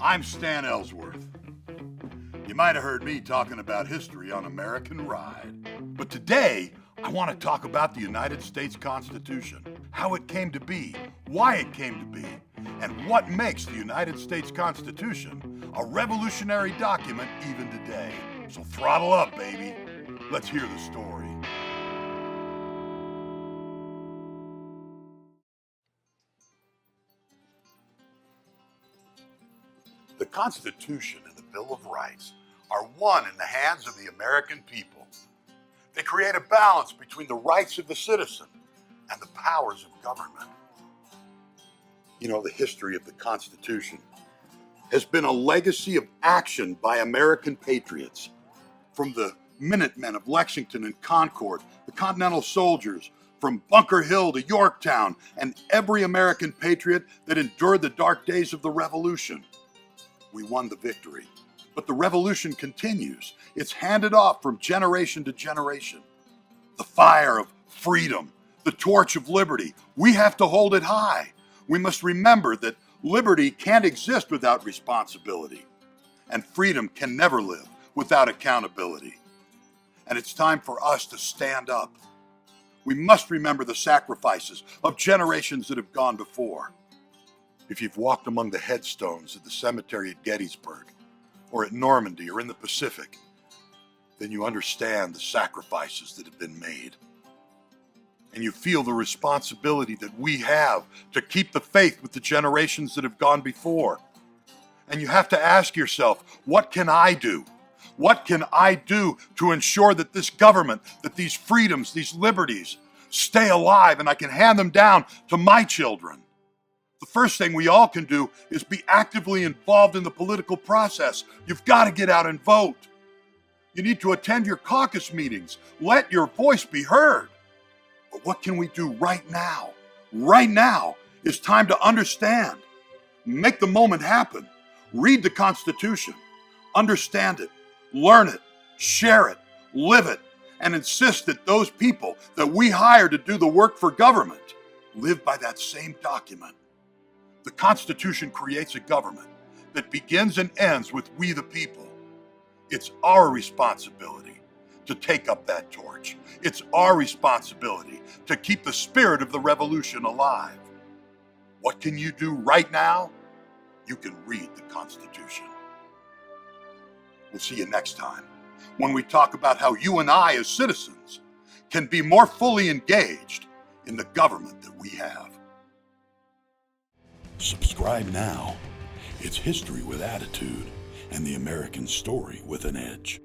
I'm Stan Ellsworth. You might have heard me talking about history on American Ride. But today, I want to talk about the United States Constitution, how it came to be, why it came to be, and what makes the United States Constitution a revolutionary document even today. So throttle up, baby. Let's hear the story. The Constitution and the Bill of Rights are one in the hands of the American people. They create a balance between the rights of the citizen and the powers of government. You know, the history of the Constitution has been a legacy of action by American patriots. From the Minutemen of Lexington and Concord, the Continental Soldiers, from Bunker Hill to Yorktown, and every American patriot that endured the dark days of the Revolution. We won the victory, but the revolution continues. It's handed off from generation to generation. The fire of freedom, the torch of liberty, we have to hold it high. We must remember that liberty can't exist without responsibility, and freedom can never live without accountability. And it's time for us to stand up. We must remember the sacrifices of generations that have gone before. If you've walked among the headstones at the cemetery at Gettysburg, or at Normandy, or in the Pacific, then you understand the sacrifices that have been made. And you feel the responsibility that we have to keep the faith with the generations that have gone before. And you have to ask yourself, what can I do? What can I do to ensure that this government, that these freedoms, these liberties, stay alive and I can hand them down to my children? The first thing we all can do is be actively involved in the political process. You've got to get out and vote. You need to attend your caucus meetings. Let your voice be heard. But what can we do right now? Right now is time to understand. Make the moment happen. Read the Constitution. Understand it. Learn it. Share it. Live it. And insist that those people that we hire to do the work for government live by that same document. The Constitution creates a government that begins and ends with we the people. It's our responsibility to take up that torch. It's our responsibility to keep the spirit of the revolution alive. What can you do right now? You can read the Constitution. We'll see you next time when we talk about how you and I as citizens can be more fully engaged in the government that we have. Subscribe now. It's history with attitude and the American story with an edge.